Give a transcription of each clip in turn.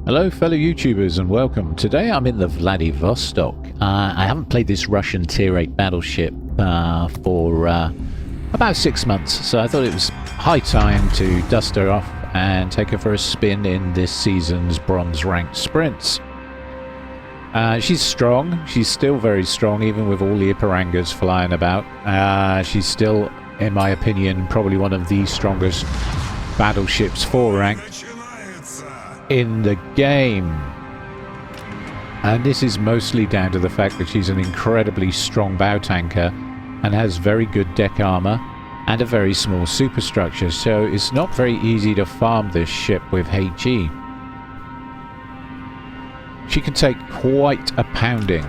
Hello fellow YouTubers and welcome. Today I'm in the Vladivostok. I haven't played this Russian Tier 8 battleship for about 6 months, so I thought it was high time to dust her off and take her for a spin in this season's bronze ranked sprints. She's strong. She's still very strong even with all the Ipirangas flying about. She's still, in my opinion, probably one of the strongest battleships 4 ranked in the game, and this is mostly down to the fact that she's an incredibly strong bow tanker and has very good deck armor and a very small superstructure, so it's not very easy to farm this ship with HE. She can take quite a pounding.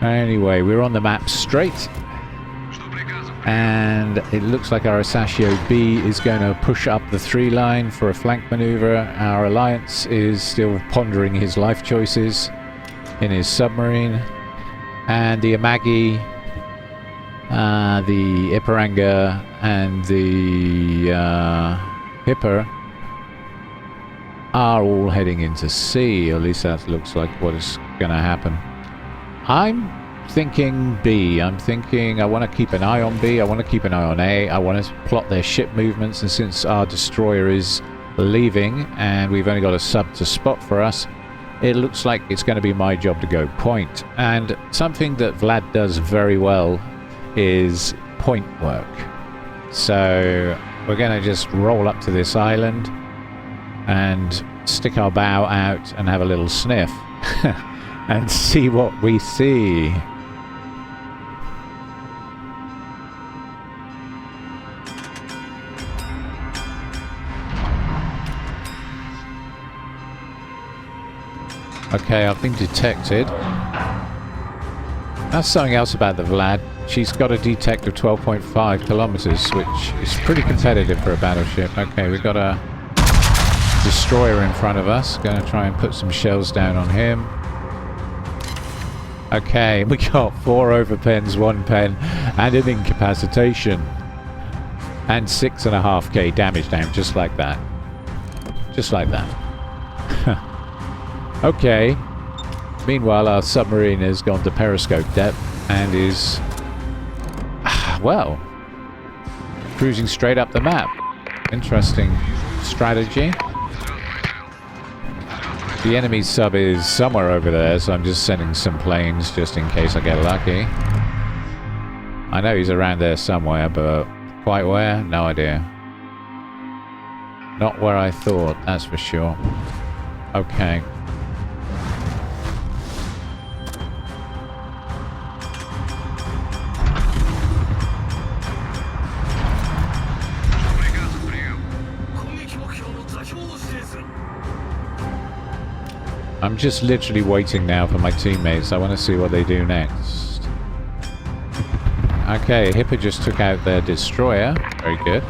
Anyway, we're on the map straight, and it looks like our Asashio B is going to push up the 3 line for a flank maneuver. Our Alliance is still pondering his life choices in his submarine, and the Amagi, the Ipiranga and the Hipper are all heading into sea, or at least that looks like what is going to happen. I'm thinking B. I'm thinking I want to keep an eye on B. I want to keep an eye on A. I want to plot their ship movements, and since our destroyer is leaving and we've only got a sub to spot for us, it looks like it's going to be my job to go point. And something that Vlad does very well is point work. So we're going to just roll up to this island and stick our bow out and have a little sniff and see what we see. Okay, I've been detected. That's something else about the Vlad. She's got a detect of 12.5 kilometers, which is pretty competitive for a battleship. Okay, we've got a destroyer in front of us. Going to try and put some shells down on him. Okay, we got 4 overpens, 1 pen, and an incapacitation. And 6.5k damage down, just like that. Just like that. Okay. Meanwhile, our submarine has gone to periscope depth and is, well, cruising straight up the map. Interesting strategy. The enemy sub is somewhere over there, so I'm just sending some planes just in case I get lucky. I know he's around there somewhere, but quite where? No idea. Not where I thought, that's for sure. Okay. I'm just literally waiting now for my teammates. I want to see what they do next. Okay, Hipper just took out their destroyer. Very good.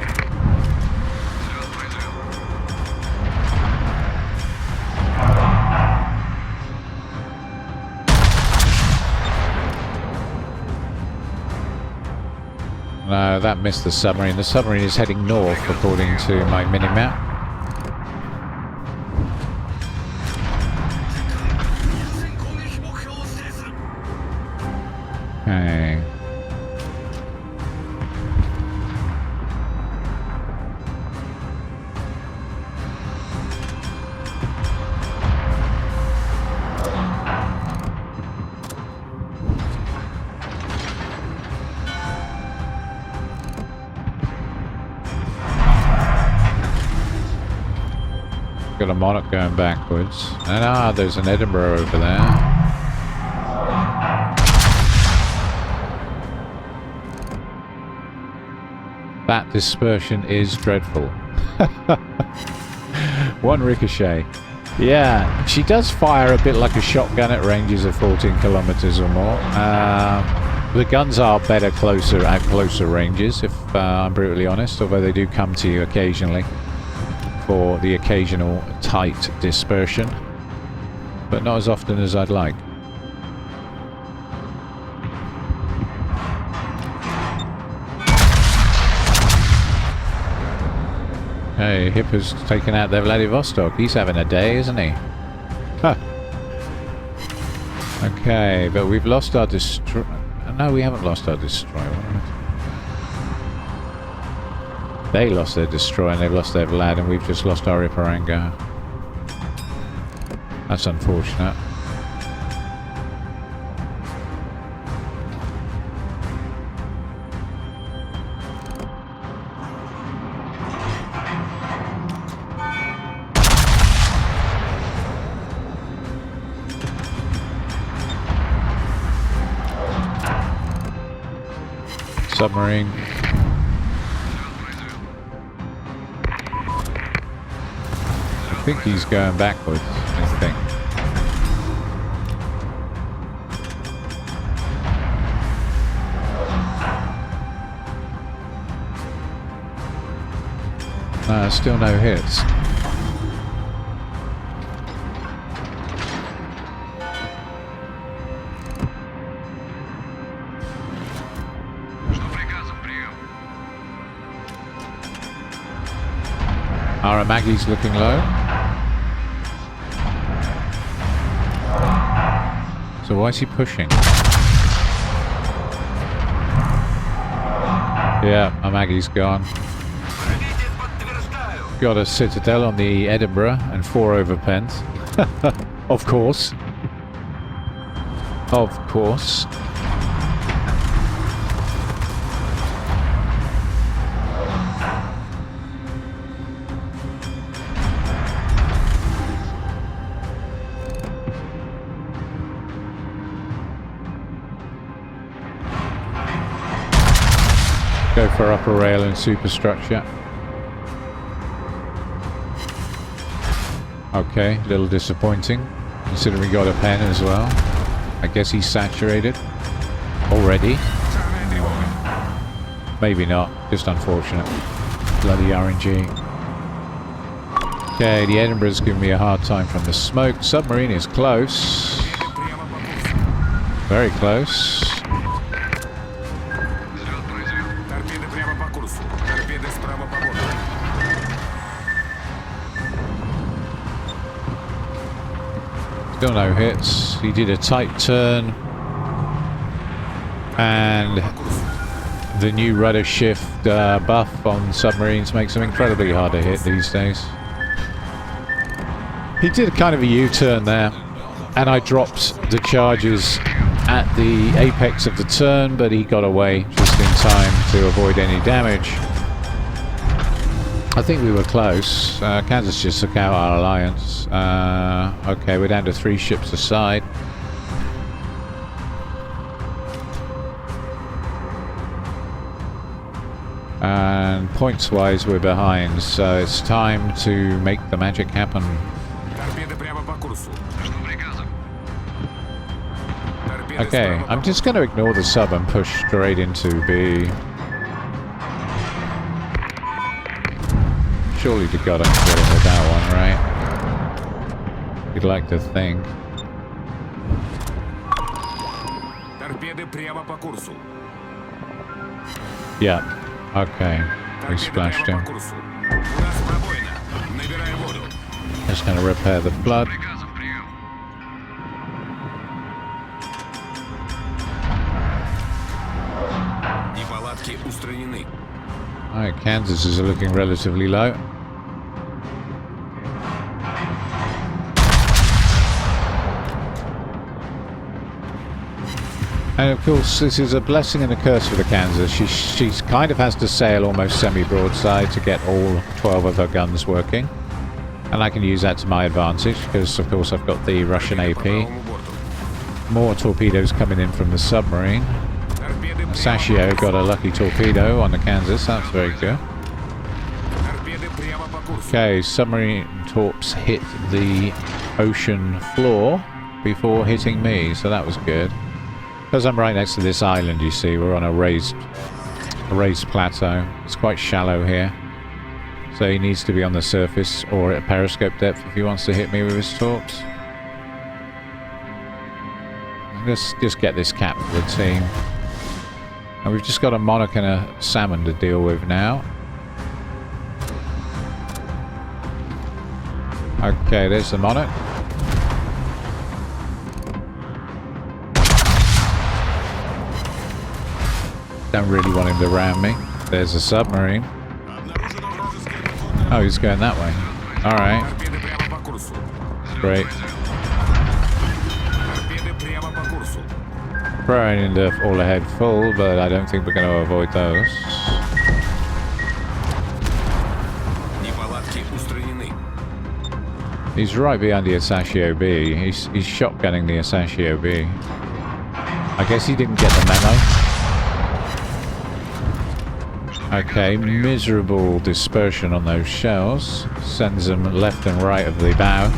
No, that missed the submarine. The submarine is heading north according to my minimap. Okay. Got a Monarch going backwards. And there's an Edinburgh over there. That dispersion is dreadful. 1 ricochet. Yeah, she does fire a bit like a shotgun at ranges of 14 kilometers or more. The guns are better at closer ranges, if I'm brutally honest, although they do come to you occasionally for the occasional tight dispersion, but not as often as I'd like. Hey, Hipper's taken out their Vladivostok. He's having a day, isn't he? Huh. Okay, but we've lost our destroyer. No, we haven't lost our destroyer. They lost their destroyer and they've lost their Vlad, and we've just lost our Ipirangas. That's unfortunate. Submarine. I think he's going backwards, I think. Still no hits. Maggi's looking low. So why is he pushing? Yeah, my Maggie's gone. Got a citadel on the Edinburgh and 4 overpens. Of course. Of course. Go for upper rail and superstructure. Okay, a little disappointing, considering we got a pen as well. I guess he's saturated already. Maybe not, just unfortunate. Bloody RNG. Okay, the Edinburgh's giving me a hard time from the smoke. Submarine is close. Very close. Still no hits. He did a tight turn, and the new rudder shift buff on submarines makes them incredibly hard to hit these days. He did kind of a U-turn there, and I dropped the charges at the apex of the turn, but he got away just in time to avoid any damage. I think we were close. Kansas just took out our alliance. Okay, we're down to 3 ships aside. And points-wise, we're behind, so it's time to make the magic happen. Okay, I'm just going to ignore the sub and push straight into B. Surely to God I can get him with that one, right? You'd like to think. Yeah, okay. We splashed him. Just gonna repair the flood. Alright, Kansas is looking relatively low. And of course, this is a blessing and a curse for the Kansas. She kind of has to sail almost semi-broadside to get all 12 of her guns working. And I can use that to my advantage, because of course I've got the Russian AP. More torpedoes coming in from the submarine. Sashio got a lucky torpedo on the Kansas, that's very good. Okay, submarine torps hit the ocean floor before hitting me, so that was good. Because I'm right next to this island, you see, we're on a raised plateau. It's quite shallow here. So he needs to be on the surface or at periscope depth if he wants to hit me with his torps. Let's just get this cap for the team. And we've just got a monarch and a salmon to deal with now. Okay, there's the Monarch. Don't really want him to ram me. There's a submarine. Oh, he's going that way. Alright. Great. Throwing into all ahead full, but I don't think we're going to avoid those. He's right behind the Asashio B. He's shotgunning the Asashio B. I guess he didn't get the memo. Okay, miserable dispersion on those shells. Sends them left and right of the bow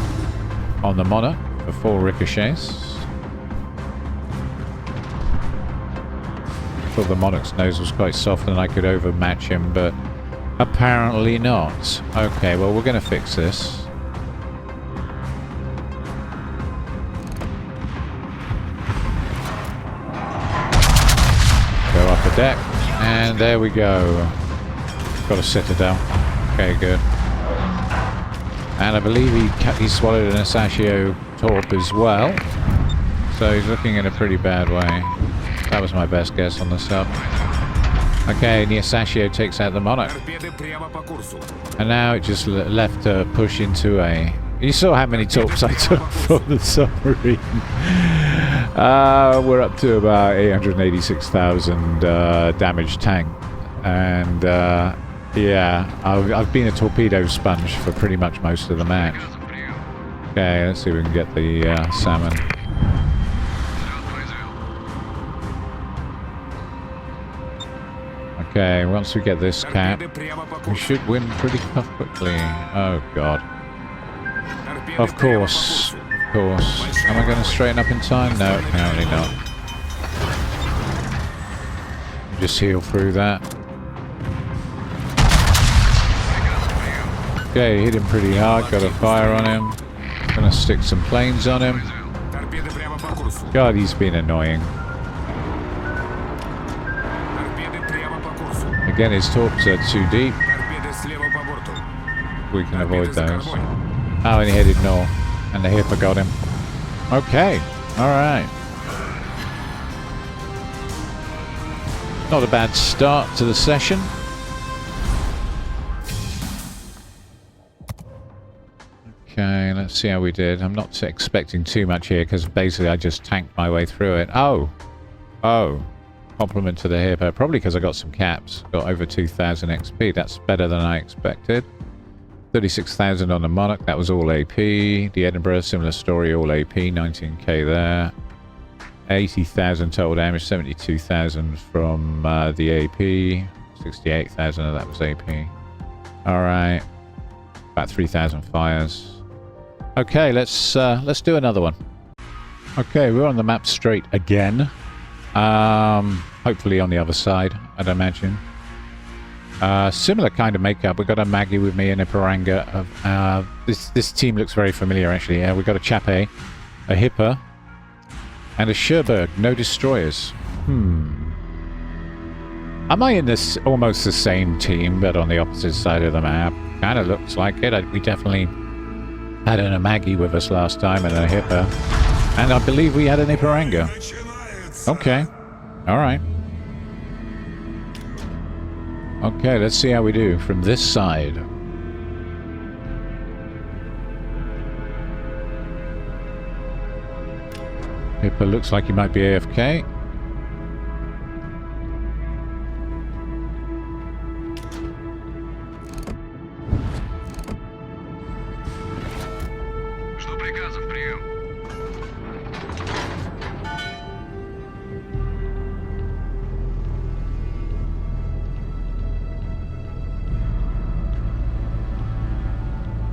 on the Monarch for 4 ricochets. Thought the Monarch's nose was quite soft and I could overmatch him, but apparently not. Okay, well, we're going to fix this. Go up a deck, and there we go. Got a citadel. Okay, good. And I believe he swallowed an Asashio torp as well, so he's looking in a pretty bad way. That was my best guess on the sub. Okay, the Asashio takes out the Monarch. And now it just left to push into a... You saw how many torps I took from the submarine. We're up to about 886,000 damage tank. And yeah, I've been a torpedo sponge for pretty much most of the match. Okay, let's see if we can get the salmon. Okay, once we get this cap, we should win pretty quickly. Oh god. Of course. Of course. Am I going to straighten up in time? No, apparently not. Just heal through that. Okay, hit him pretty hard, got a fire on him. Gonna stick some planes on him. God, he's been annoying. Again, his torps are too deep. We can avoid those. Oh, and he headed north. And the Hipper got him. Okay. Alright. Not a bad start to the session. Okay, let's see how we did. I'm not expecting too much here because basically I just tanked my way through it. Oh. Oh. Compliment to the Hippo. Probably because I got some caps. Got over 2,000 XP. That's better than I expected. 36,000 on the Monarch. That was all AP. The Edinburgh, similar story. All AP. 19k there. 80,000 total damage. 72,000 from the AP. 68,000 of that was AP. Alright. About 3,000 fires. Okay, let's do another one. Okay, we're on the map straight again. Hopefully on the other side, I'd imagine. Similar kind of makeup. We've got a Maggie with me and Ipiranga. This team looks very familiar, actually. We've got a Chape, a Hipper, and a Sherberg. No destroyers. Am I in this almost the same team, but on the opposite side of the map? Kind of looks like it. We definitely had an Maggie with us last time and a Hipper. And I believe we had an Ipiranga. Okay. Alright. Okay, let's see how we do from this side. Hipper looks like he might be AFK.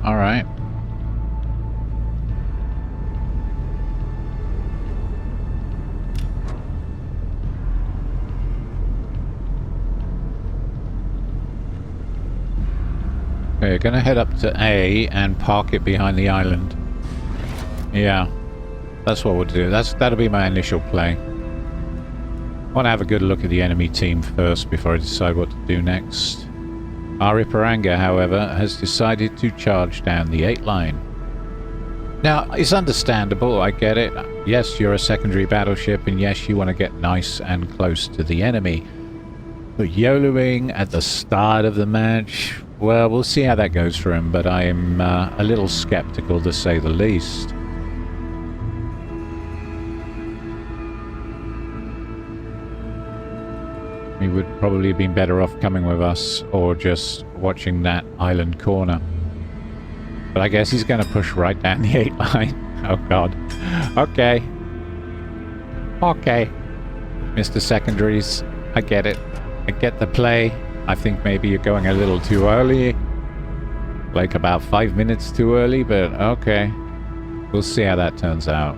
Alright. Okay, gonna head up to A and park it behind the island. Yeah. That's what we'll do. That'll be my initial play. I want to have a good look at the enemy team first before I decide what to do next. Our Ipiranga, however, has decided to charge down the 8 line. Now, it's understandable, I get it. Yes, you're a secondary battleship, and yes, you want to get nice and close to the enemy. But YOLOing at the start of the match, well, we'll see how that goes for him, but I'm a little skeptical, to say the least. He would probably have been better off coming with us, or just watching that island corner. But I guess he's going to push right down the 8 line. Oh, God. Okay. Okay. Mr. Secondaries, I get it. I get the play. I think maybe you're going a little too early. Like about 5 minutes too early, but okay. We'll see how that turns out.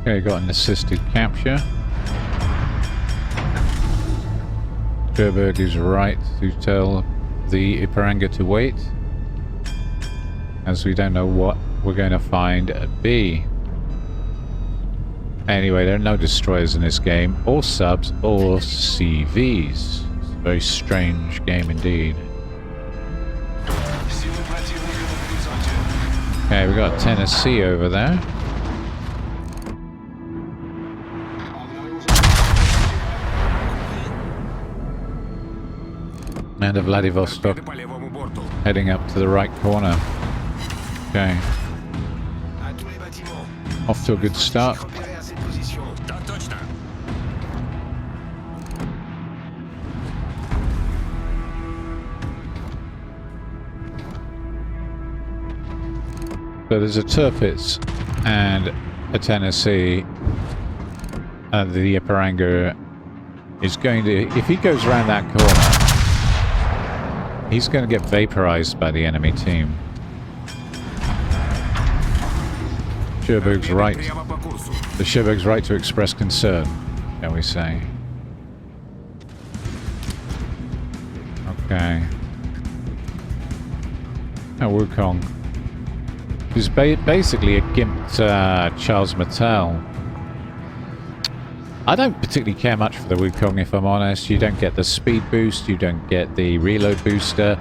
Okay, got an assisted capture. Sherberg is right to tell the Ipirangas to wait, as we don't know what we're going to find at B. Anyway, there are no destroyers in this game, or subs, or CVs. It's a very strange game indeed. Okay, we got Tennessee over there. And a Vladivostok heading up to the right corner. Okay. Off to a good start. So there's a Tirpitz and a Tennessee. The Ipirangas is going to, if he goes around that corner, he's going to get vaporized by the enemy team. Sherberg's right. The Sherberg's right to express concern, shall we say. Okay. Now Wukong. Who's basically a gimped Charles Martel. I don't particularly care much for the Wukong, if I'm honest. You don't get the speed boost, you don't get the reload booster.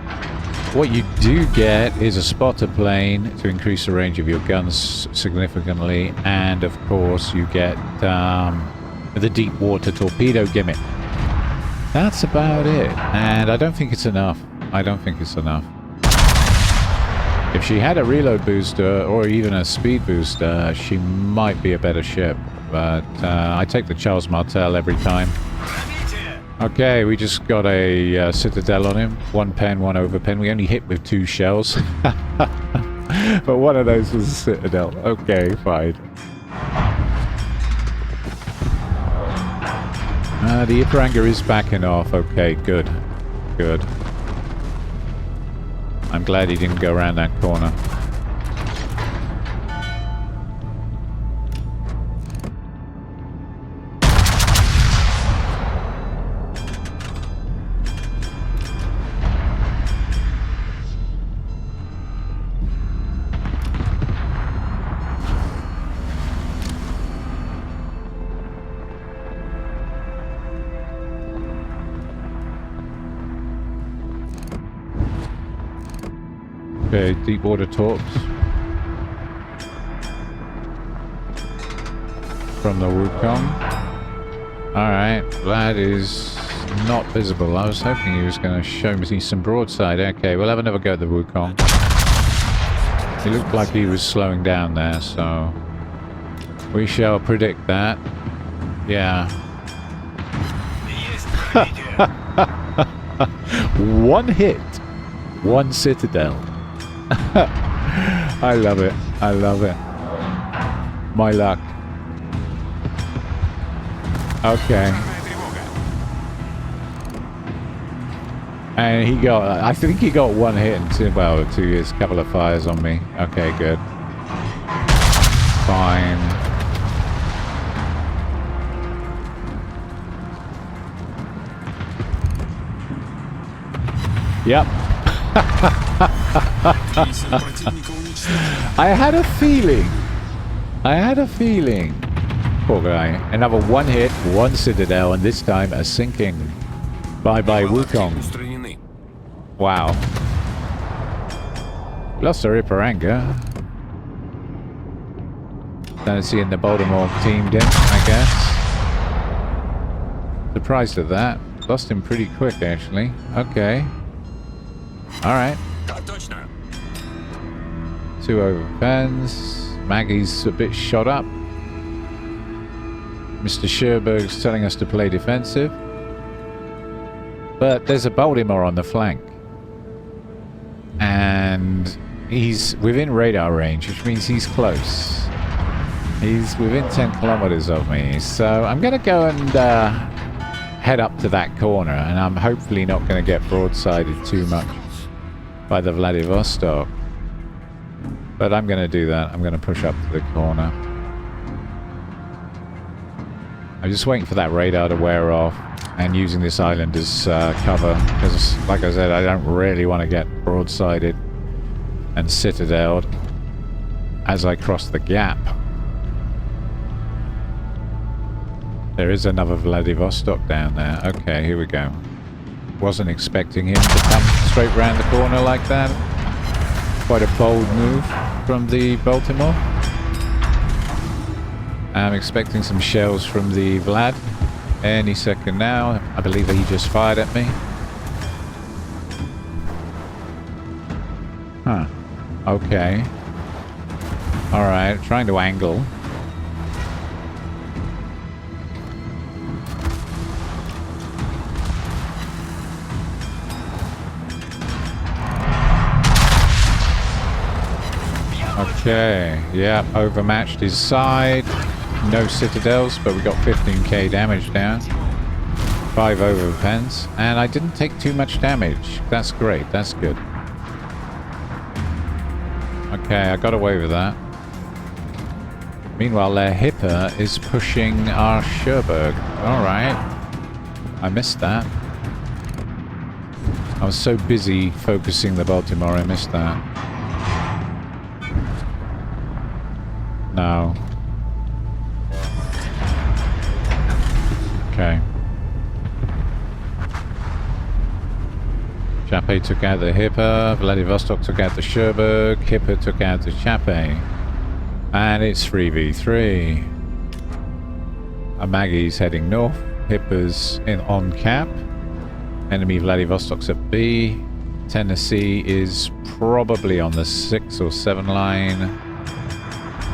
What you do get is a spotter plane to increase the range of your guns significantly, and of course you get the deep water torpedo gimmick. That's about it, and I don't think it's enough. I don't think it's enough. If she had a reload booster, or even a speed booster, she might be a better ship. But I take the Charles Martel every time. Okay, we just got a Citadel on him. One pen, one overpen. We only hit with 2 shells. But one of those was a Citadel. Okay, fine. The Ipirangas is backing off. Okay, good. Good. I'm glad he didn't go around that corner. Okay, deep water torps from the Wukong. Alright, Vlad is not visible. I was hoping he was going to show me some broadside. Okay, we'll have another go at the Wukong. He looked like he was slowing down there, so we shall predict that. Yeah. One hit, one Citadel. I love it. I love it. My luck. Okay. And he got, I think he got one hit and two, well, a couple of fires on me. Okay, good. Fine. Yep. I had a feeling. Poor guy. Another one hit, one citadel, and this time a sinking. Bye-bye Wukong. Wow. Lost our Ipirangas. Tennessee and the Baltimore teamed in, I guess. Surprised at that. Lost him pretty quick, actually. Okay. Alright. 2 overpens. Maggie's a bit shot up. Mr. Sherberg's telling us to play defensive. But there's a Baltimore on the flank. And he's within radar range, which means he's close. He's within 10 kilometers of me. So I'm going to go and head up to that corner. And I'm hopefully not going to get broadsided too much by the Vladivostok. But I'm going to do that. I'm going to push up to the corner. I'm just waiting for that radar to wear off and using this island as cover, because like I said, I don't really want to get broadsided and citadeled as I cross the gap. There is another Vladivostok down there. Okay, here we go. Wasn't expecting him to come straight round the corner like that. Quite a bold move from the Baltimore. I'm expecting some shells from the Vlad any second now. I believe he just fired at me. Huh. Okay. Alright, trying to angle. Okay, yeah, overmatched his side. No citadels, but we got 15k damage down. 5 overpens, and I didn't take too much damage. That's great, that's good. Okay, I got away with that. Meanwhile, their Hipper is pushing our Sherberg. Alright. I missed that. I was so busy focusing the Baltimore, I missed that. No. Okay. Chape took out the Hipper, Vladivostok took out the Sherberg, Hipper took out the Chape. And it's 3v3. Maggie's heading north, Hipper's on cap. Enemy Vladivostok's at B. Tennessee is probably on the 6 or 7 line.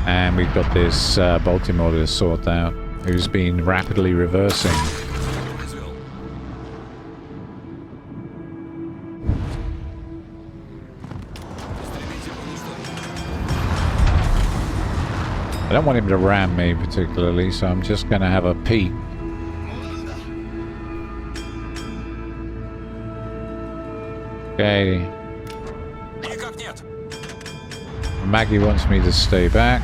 And we've got this Baltimore to sort out, who's been rapidly reversing. I don't want him to ram me particularly, so I'm just going to have a peek. Okay. Maggie wants me to stay back.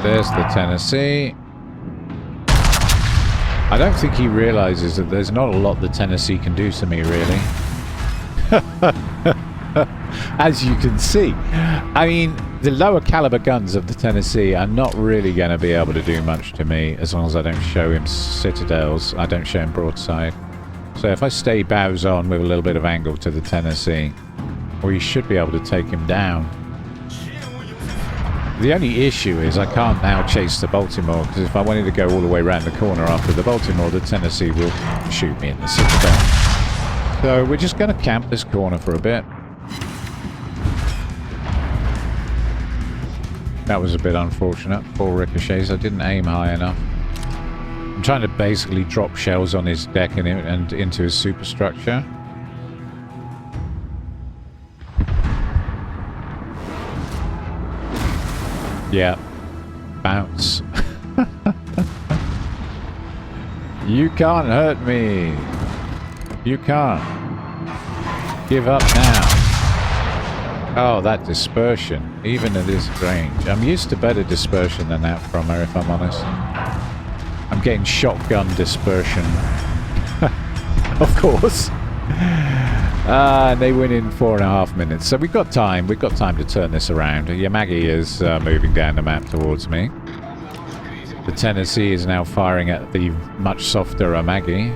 There's the Tennessee. I don't think he realizes that there's not a lot the Tennessee can do to me, really. As you can see. I mean, the lower caliber guns of the Tennessee are not really going to be able to do much to me as long as I don't show him citadels. I don't show him broadside. So if I stay bows on with a little bit of angle to the Tennessee, we should be able to take him down. The only issue is I can't now chase the Baltimore, because if I wanted to go all the way around the corner after the Baltimore, the Tennessee will shoot me in the citadel. So we're just going to camp this corner for a bit. That was a bit unfortunate. 4 ricochets. I didn't aim high enough. I'm trying to basically drop shells on his deck and into his superstructure. Yeah. Bounce. You can't hurt me. You can't. Give up now. Oh, that dispersion. Even at this range. I'm used to better dispersion than that from her, if I'm honest. I'm getting shotgun dispersion. Of course. They win in 4.5 minutes. So we've got time. We've got time to turn this around. Yamagi is moving down the map towards me. The Tennessee is now firing at the much softer Amagi.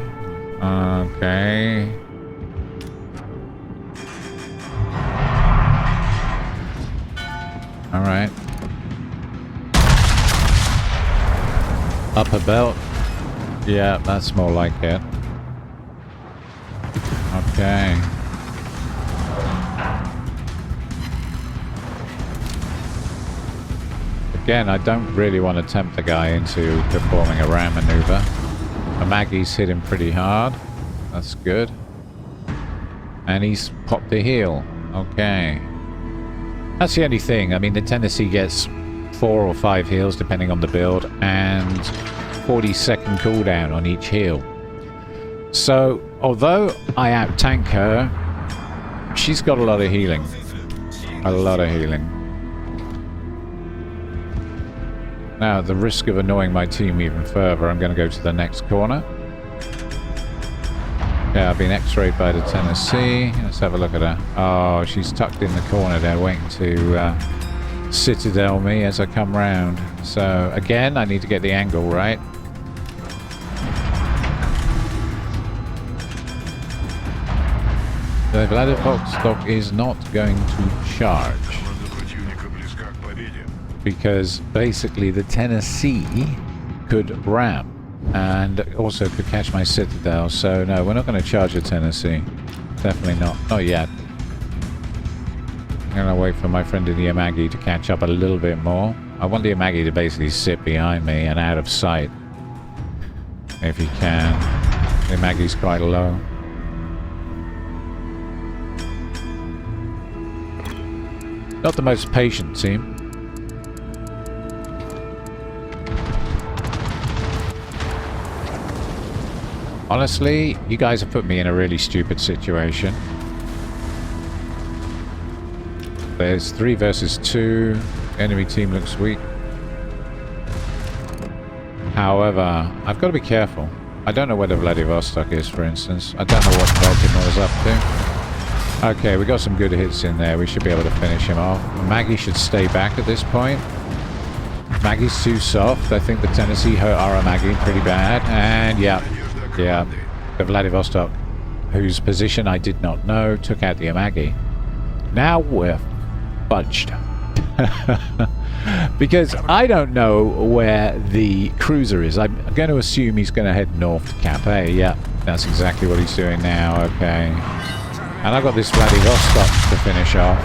Okay. Alright. Upper belt. Yeah, that's more like it. Okay. Again, I don't really want to tempt the guy into performing a ram maneuver. Amagi's hit him pretty hard. That's good. And he's popped a heel. Okay. That's the only thing. I mean, the Tennessee gets 4 or 5 heals depending on the build, and 40-second cooldown on each heal. So, although I out-tank her, she's got a lot of healing. A lot of healing. Now, at the risk of annoying my team even further, I'm going to go to the next corner. Yeah, I've been x-rayed by the Tennessee. Let's have a look at her. Oh, she's tucked in the corner there, waiting to citadel me as I come round. So, again, I need to get the angle right. The Vladivostok is not going to charge. Because basically the Tennessee could ram and also could catch my citadel. So no, we're not going to charge the Tennessee. Definitely not. Not yet. I'm going to wait for my friend in the Amagi to catch up a little bit more. I want the Amagi to basically sit behind me and out of sight. If he can. The Amagi's quite low. Not the most patient team. Honestly, you guys have put me in a really stupid situation. There's 3 versus 2. Enemy team looks weak. However, I've got to be careful. I don't know where the Vladivostok is, for instance. I don't know what Baltimore's up to. Okay, we got some good hits in there. We should be able to finish him off. Maggie should stay back at this point. Maggie's too soft. I think the Tennessee hurt our Maggie pretty bad. And yeah, the Vladivostok, whose position I did not know, took out the Amagi. Now we're fudged. Because I don't know where the cruiser is. I'm going to assume he's going to head north to Cap A. Yeah, that's exactly what he's doing now. Okay. And I've got this Vladivostok to finish off.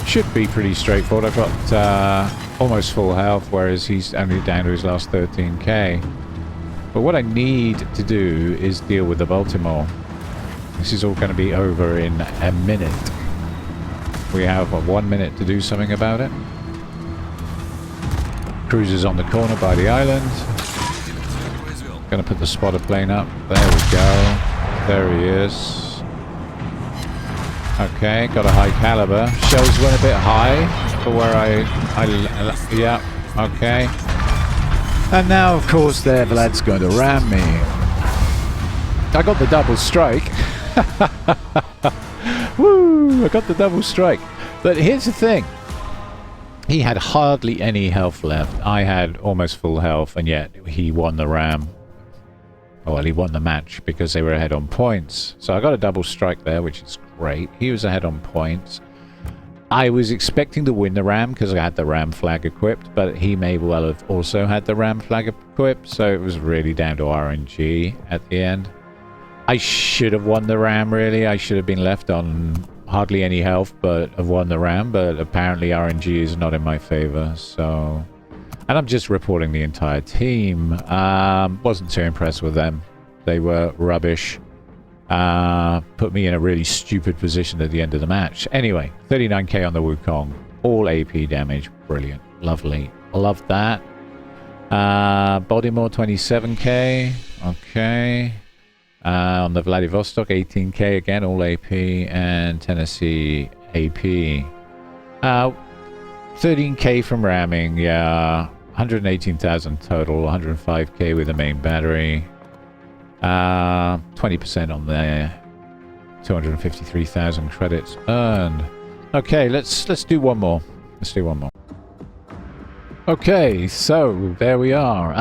Should be pretty straightforward. I've got almost full health, whereas he's only down to his last 13k. But what I need to do is deal with the Baltimore. This is all going to be over in a minute. We have 1 minute to do something about it. Cruiser's on the corner by the island. Going to put the spotter plane up. There we go. There he is. Okay, got a high caliber. Shells went a bit high for where yeah, okay. And now, of course, there Vlad's going to ram me. I got the double strike. Woo! I got the double strike. But here's the thing. He had hardly any health left. I had almost full health, and yet he won the ram. Well, he won the match because they were ahead on points. So I got a double strike there, which is great. He was ahead on points. I was expecting to win the ram because I had the ram flag equipped, but he may well have also had the ram flag equipped, so it was really down to RNG at the end. I should have won the ram, really. I should have been left on hardly any health, but have won the ram, but apparently RNG is not in my favor, so... And I'm just reporting the entire team. Wasn't too impressed with them. They were rubbish. Put me in a really stupid position at the end of the match. Anyway, 39k on the Wukong. All AP damage. Brilliant. Lovely. Love that. Baltimore 27k. Okay. On the Vladivostok 18k again. All AP. And Tennessee AP. 13k from ramming. Yeah. 118,000 total. 105k with the main battery. 20% on there. 253,000 credits earned. Okay, let's do one more. Let's do one more. Okay, so there we are.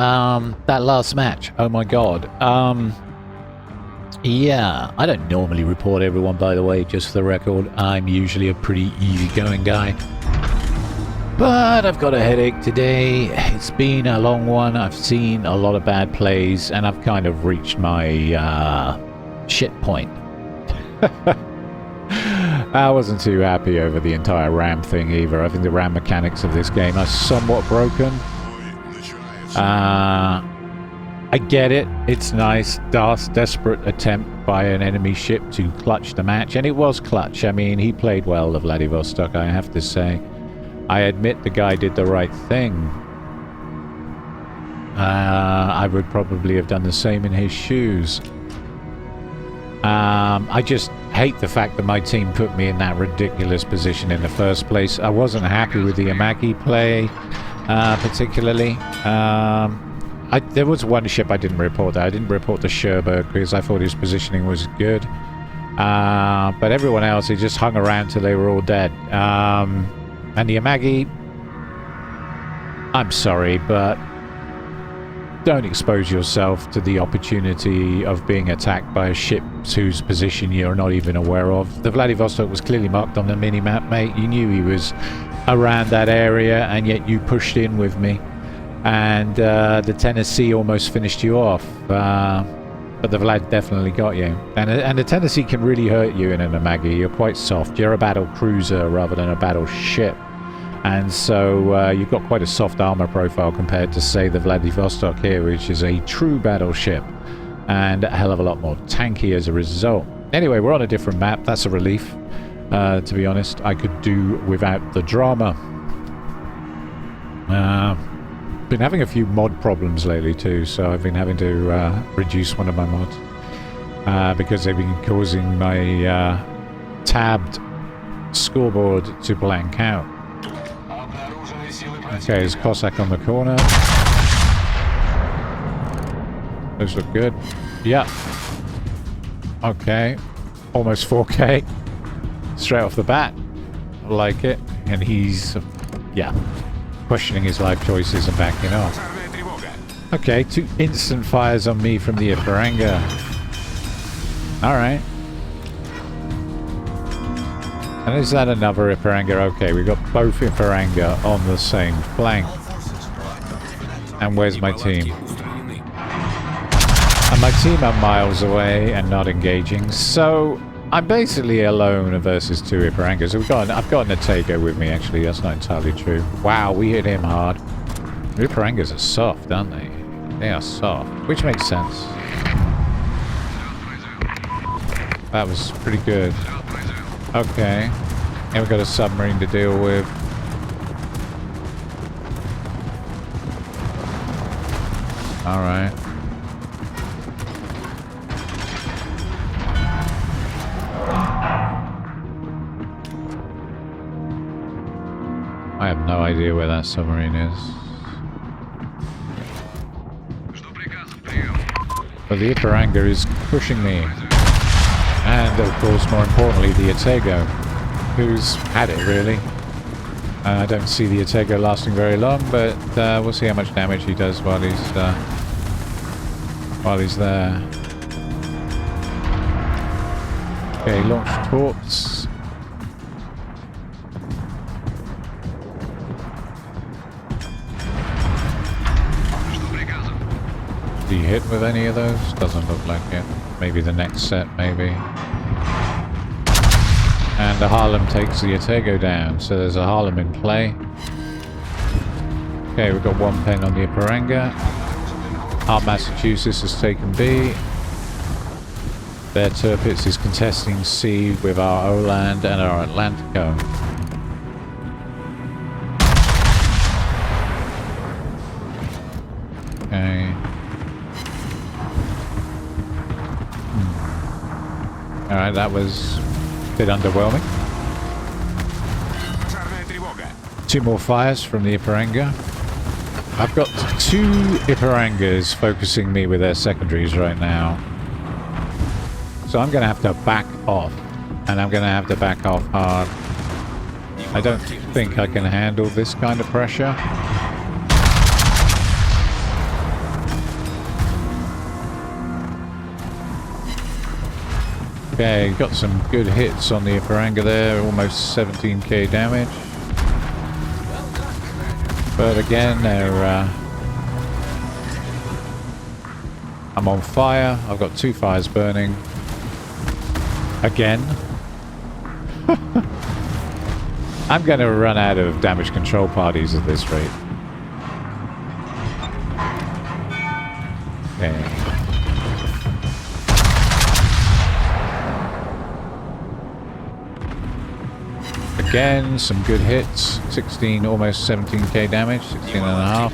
That last match. Oh my god. Yeah, I don't normally report everyone, by the way, just for the record. I'm usually a pretty easygoing guy. But I've got a headache today. It's been a long one. I've seen a lot of bad plays, and I've kind of reached my shit point. I wasn't too happy over the entire RAM thing either. I think the RAM mechanics of this game are somewhat broken. I get it. It's nice. Darth's desperate attempt by an enemy ship to clutch the match. And it was clutch. I mean, he played well, the Vladivostok, I have to say. I admit the guy did the right thing. I would probably have done the same in his shoes. I just hate the fact that my team put me in that ridiculous position in the first place. I wasn't happy with the Amagi play, particularly. There was one ship I didn't report. I didn't report the Sherberg because I thought his positioning was good. But everyone else, he just hung around till they were all dead. And the Amagi, I'm sorry, but don't expose yourself to the opportunity of being attacked by a ship whose position you're not even aware of. The Vladivostok was clearly marked on the mini-map, mate. You knew he was around that area, and yet you pushed in with me. And the Tennessee almost finished you off. But the Vlad definitely got you. And the Tennessee can really hurt you in an Amagi. You're quite soft. You're a battle cruiser rather than a battleship. And so you've got quite a soft armor profile compared to, say, the Vladivostok here, which is a true battleship. And a hell of a lot more tanky as a result. Anyway, we're on a different map. That's a relief. To be honest, I could do without the drama. Been having a few mod problems lately too, so I've been having to reduce one of my mods because they've been causing my tabbed scoreboard to blank out. Okay, there's Cossack on the corner. Those look good. Yeah. Okay. Almost 4K. Straight off the bat. I like it. And he's, yeah, questioning his life choices and backing off. Okay, 2 instant fires on me from the Ipiranga. Alright. And is that another Ipiranga? Okay, we've got both Ipiranga on the same flank. And where's my team? And my team are miles away and not engaging, so I'm basically alone versus 2 Ipirangas. I've got an Atego with me, actually. That's not entirely true. Wow, we hit him hard. The Ipirangas are soft, aren't they? They are soft, which makes sense. That was pretty good. Okay. And we've got a submarine to deal with. Alright. I have no idea where that submarine is. But the Ipiranga is pushing me. And, of course, more importantly, the Atego, who's had it, really. I don't see the Atego lasting very long, but we'll see how much damage he does while he's there. Okay, launch torps. Did he hit with any of those? Doesn't look like it. Maybe the next set, maybe. And the Harlem takes the Atego down, so there's a Harlem in play. Okay, we've got 1 pen on the Ipiranga. Our Massachusetts has taken B. Their Tirpitz is contesting C with our Oland and our Atlantico. Okay. Alright, that was a bit underwhelming. 2 more fires from the Ipiranga. I've got 2 Ipirangas focusing me with their secondaries right now. So I'm going to have to back off. And I'm going to have to back off hard. I don't think I can handle this kind of pressure. Okay, got some good hits on the Ipirangas there, almost 17k damage. But again, they're... I'm on fire. I've got 2 fires burning. Again. I'm going to run out of damage control parties at this rate. Okay. Again, some good hits. 16, almost 17k damage. 16 and a half.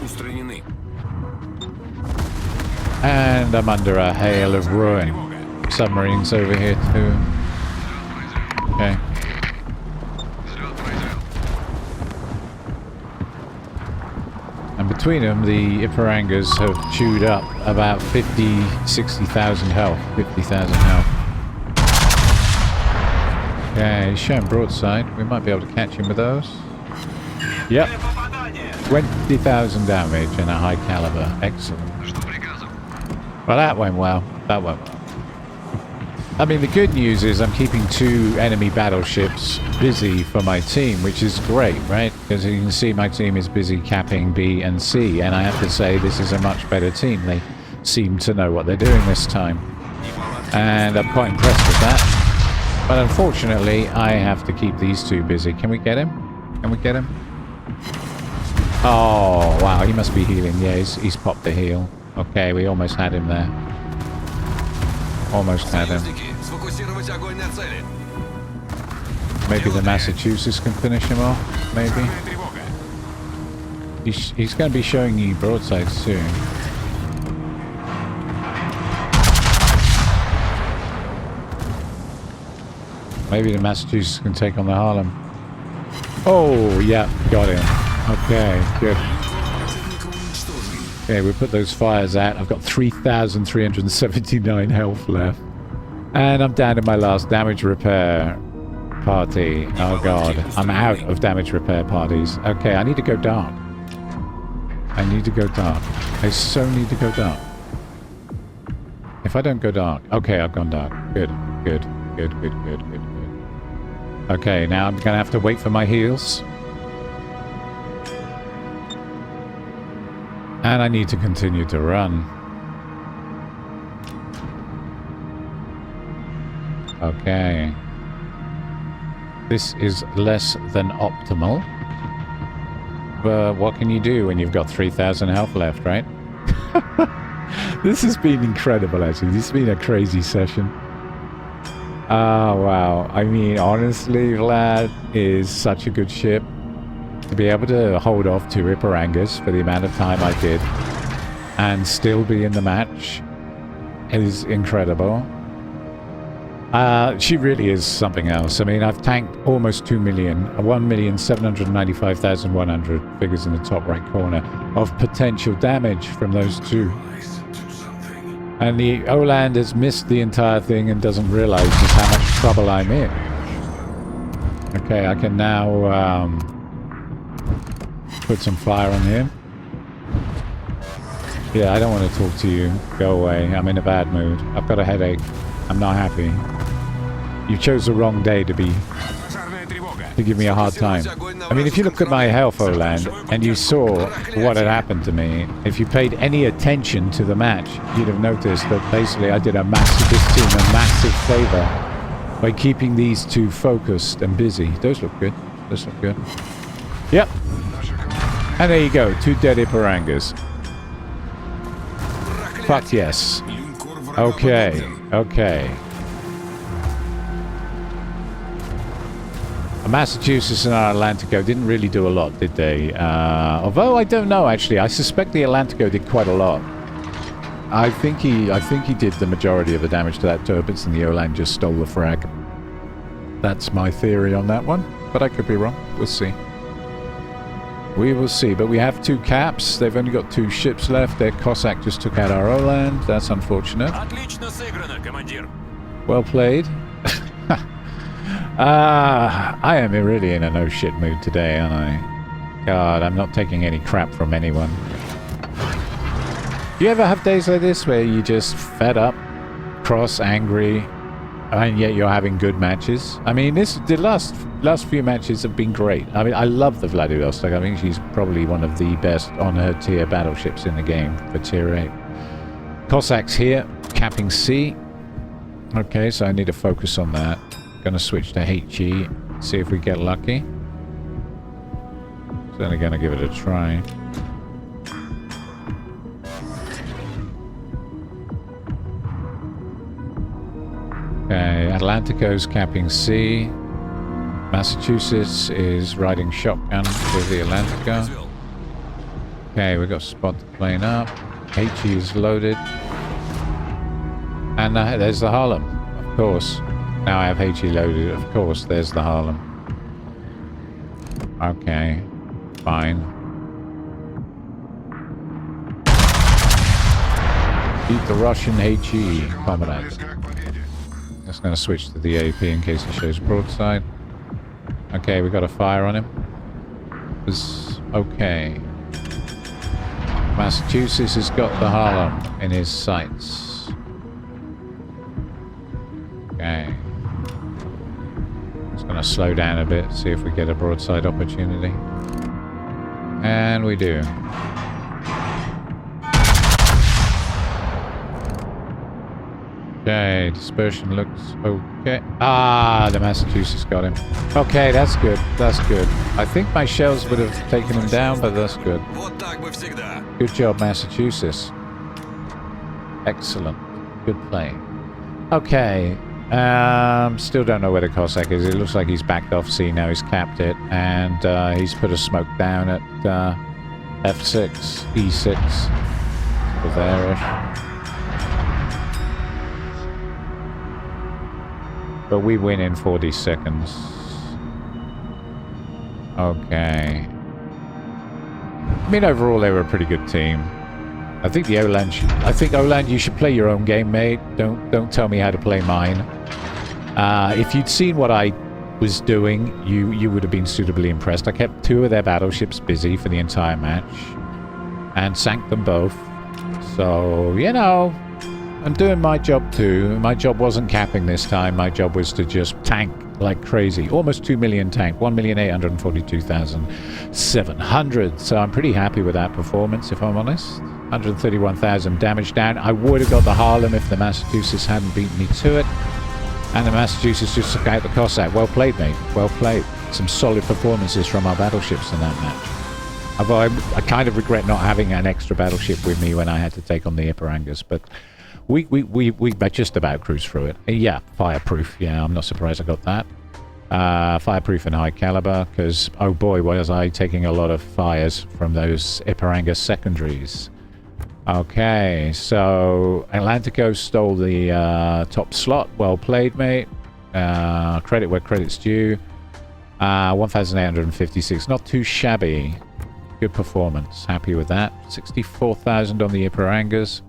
And I'm under a hail of ruin. Submarines over here too. Okay. And between them, the Ipirangas have chewed up about 60,000 health. 50,000 health. Okay, he's showing broadside. We might be able to catch him with those. Yep. 20,000 damage and a high caliber. Excellent. Well, that went well. That went well. I mean, the good news is I'm keeping 2 enemy battleships busy for my team, which is great, right? Because you can see my team is busy capping B and C, and I have to say this is a much better team. They seem to know what they're doing this time. And I'm quite impressed with that. But unfortunately, I have to keep these 2 busy. Can we get him? Can we get him? Oh, wow, he must be healing. Yeah, he's popped the heal. Okay, we almost had him there. Almost had him. Maybe the Massachusetts can finish him off, maybe. He's going to be showing you broadsides soon. Maybe the Massachusetts can take on the Harlem. Oh, yeah, got him. Okay, good. Okay, we put those fires out. I've got 3,379 health left. And I'm down to my last damage repair party. Oh god, I'm out of damage repair parties. Okay, I need to go dark. I need to go dark. I so need to go dark. If I don't go dark... Okay, I've gone dark. Good, good, good, good, good, good, good. Okay, now I'm going to have to wait for my heals. And I need to continue to run. Okay. This is less than optimal. But what can you do when you've got 3,000 health left, right? This has been incredible, actually. This has been a crazy session. Oh, wow. I mean, honestly, Vlad is such a good ship. To be able to hold off 2 Ipirangas for the amount of time I did and still be in the match is incredible. She really is something else. I mean, I've tanked almost 2 million, 1,795,100 figures in the top right corner of potential damage from those 2. And the Oland has missed the entire thing and doesn't realize just how much trouble I'm in. Okay, I can now put some fire on him. Yeah, I don't want to talk to you. Go away. I'm in a bad mood. I've got a headache. I'm not happy. You chose the wrong day to give me a hard time. I mean, if you look at my health, Oland, and you saw what had happened to me, if you paid any attention to the match, you'd have noticed that basically I did this team a massive favor by keeping these 2 focused and busy. Those look good. Those look good. Yep. And there you go. 2 dead Ipirangas. Fuck yes. Okay. Okay. Massachusetts and our Atlantico didn't really do a lot, did they? Although I don't know, actually. I suspect the Atlantico did quite a lot. I think he did the majority of the damage to that turbines, and the Oland just stole the frag. That's my theory on that one, but I could be wrong. We'll see. We will see, but we have 2 caps. They've only got 2 ships left. Their Cossack just took out our Oland. That's unfortunate. Well played. I am really in a no-shit mood today, aren't I? God, I'm not taking any crap from anyone. Do you ever have days like this where you just fed up, cross, angry, and yet you're having good matches. I mean, the last few matches have been great. I mean, I love the Vladivostok. I think she's probably one of the best on her tier battleships in the game for tier 8. Cossacks here, capping C. Okay, so I need to focus on that. Gonna switch to HE, see if we get lucky. Certainly gonna give it a try. Okay, Atlantico's capping C. Massachusetts is riding shotgun with the Atlantico. Okay, we've got to spot the plane up. HE is loaded. And there's the Harlem, of course. Now I have HE loaded, of course, there's the Harlem. Okay, fine. Beat the Russian HE, comrade. Just going to switch to the AP in case it shows broadside. Okay, we got a fire on him. It's okay. Massachusetts has got the Harlem in his sights. Okay. Just going to slow down a bit, see if we get a broadside opportunity. And we do. Okay, dispersion looks okay. Ah, the Massachusetts got him. Okay, that's good. That's good. I think my shells would have taken him down, but that's good. Good job, Massachusetts. Excellent. Good play. Okay. Still don't know where the Cossack is. It looks like he's backed off C now. He's capped it. And he's put a smoke down at F6, E6. So there-ish. But we win in 40 seconds. Okay. I mean, overall, they were a pretty good team. I think the Oland, you should play your own game, mate. Don't tell me how to play mine. If you'd seen what I was doing, you would have been suitably impressed. I kept 2 of their battleships busy for the entire match. And sank them both. So, you know, I'm doing my job too. My job wasn't capping this time. My job was to just tank like crazy. Almost 2 million tank. 1,842,700. So I'm pretty happy with that performance, if I'm honest. 131,000 damage down. I would have got the Harlem if the Massachusetts hadn't beaten me to it. And the Massachusetts just took out the Cossack. Well played, mate. Well played. Some solid performances from our battleships in that match. Although I kind of regret not having an extra battleship with me when I had to take on the Ipirangas. But we just about cruised through it. Yeah, fireproof. Yeah, I'm not surprised I got that. Fireproof and high caliber, because, oh boy, was I taking a lot of fires from those Ipirangas secondaries. Okay, so Atlantico stole the top slot. Well played, mate. Credit where credit's due. 1,856. Not too shabby. Good performance. Happy with that. 64,000 on the Ipirangas.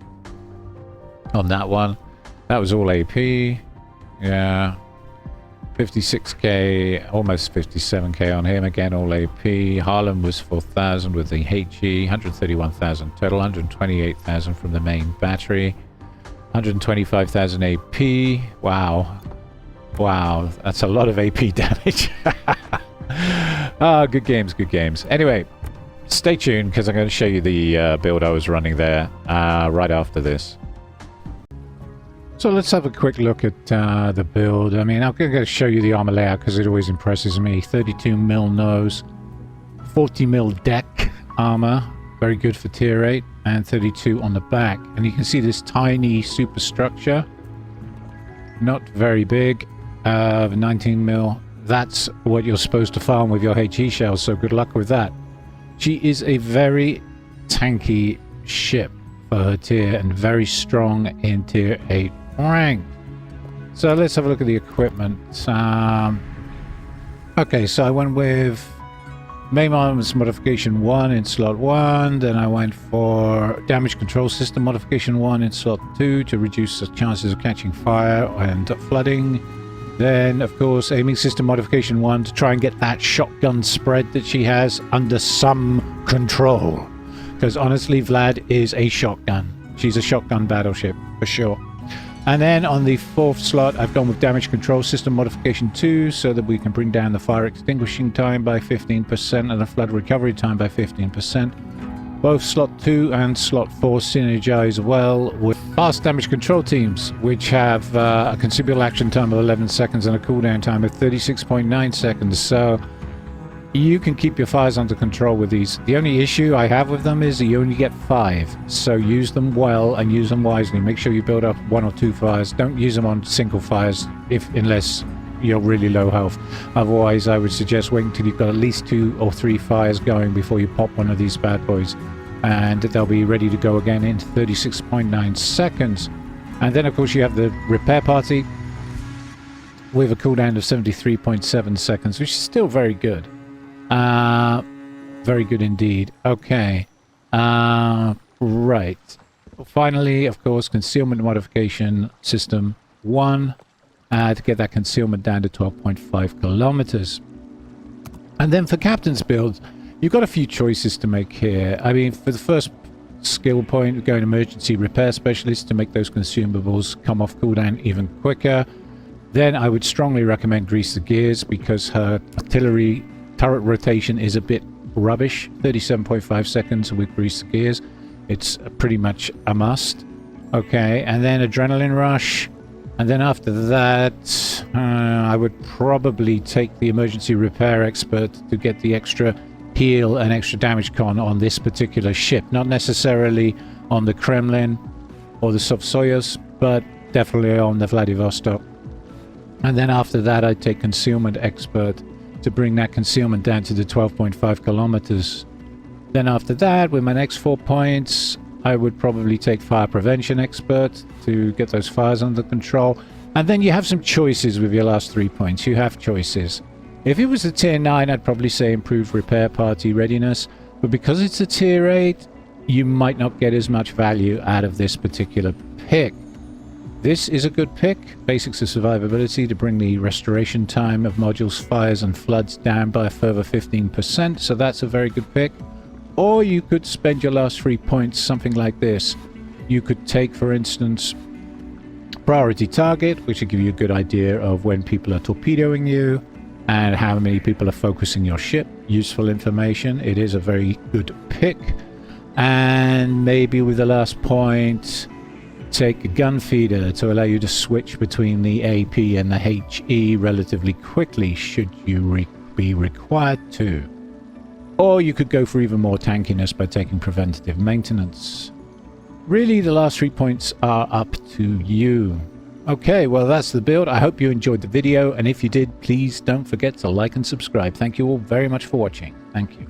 On that one. That was all AP. Yeah. 56k, almost 57k on him. Again, all AP. Harlem was 4,000 with the HE. 131,000 total. 128,000 from the main battery. 125,000 AP. Wow. Wow. That's a lot of AP damage. Good games, good games. Anyway, stay tuned because I'm going to show you the build I was running there right after this. So let's have a quick look at the build. I mean, I'm going to show you the armor layout because it always impresses me. 32mm nose, 40mm deck armor, very good for tier 8, and 32 on the back. And you can see this tiny superstructure, not very big, 19mm. That's what you're supposed to farm with your HE shells, so good luck with that. She is a very tanky ship for her tier and very strong in tier 8 rank. So let's have a look at the equipment. Okay, so I went with main arms modification 1 in slot 1, then I went for damage control system modification 1 in slot 2 to reduce the chances of catching fire and flooding. Then, of course, aiming system modification 1 to try and get that shotgun spread that she has under some control. Because honestly, Vlad is a shotgun. She's a shotgun battleship, for sure. And then on the 4th slot, I've gone with damage control system modification 2 so that we can bring down the fire extinguishing time by 15% and the flood recovery time by 15%. Both slot 2 and slot 4 synergize well with fast damage control teams, which have a consumable action time of 11 seconds and a cooldown time of 36.9 seconds. So you can keep your fires under control with these. The only issue I have with them is that you only get 5. So use them well and use them wisely. Make sure you build up 1 or 2 fires. Don't use them on single fires unless you're really low health. Otherwise, I would suggest waiting until you've got at least 2 or 3 fires going before you pop one of these bad boys. And they'll be ready to go again in 36.9 seconds. And then, of course, you have the repair party with a cooldown of 73.7 seconds, which is still very good. Very good indeed. Okay. Right. Finally, of course, concealment modification system 1 to get that concealment down to 12.5 kilometers. And then for captain's build, you've got a few choices to make here. I mean, for the first skill point, go an emergency repair specialist to make those consumables come off cooldown even quicker. Then I would strongly recommend Grease the Gears because her artillery turret rotation is a bit rubbish. 37.5 seconds with Grease the Gears. It's pretty much a must. Okay, and then Adrenaline Rush. And then after that, I would probably take the Emergency Repair Expert to get the extra heal and extra damage con on this particular ship. Not necessarily on the Kremlin or the Sovsoyuz, but definitely on the Vladivostok. And then after that, I'd take Concealment Expert to bring that concealment down to the 12.5 kilometers. Then after that, with my next 4 points, I would probably take Fire Prevention Expert to get those fires under control. And then you have some choices with your last 3 points. You have choices. If it was a tier 9, I'd probably say Improved Repair Party Readiness. But because it's a tier 8, you might not get as much value out of this particular pick. This is a good pick. Basics of Survivability to bring the restoration time of modules, fires, and floods down by a further 15%. So that's a very good pick. Or you could spend your last 3 points something like this. You could take, for instance, Priority Target, which will give you a good idea of when people are torpedoing you and how many people are focusing your ship. Useful information. It is a very good pick. And maybe with the last point, take a Gun Feeder to allow you to switch between the AP and the HE relatively quickly should you be required to. Or you could go for even more tankiness by taking Preventative Maintenance. Really, the last 3 points are up to you. Okay, well, that's the build. I hope you enjoyed the video, and if you did, please don't forget to like and subscribe. Thank you all very much for watching. Thank you.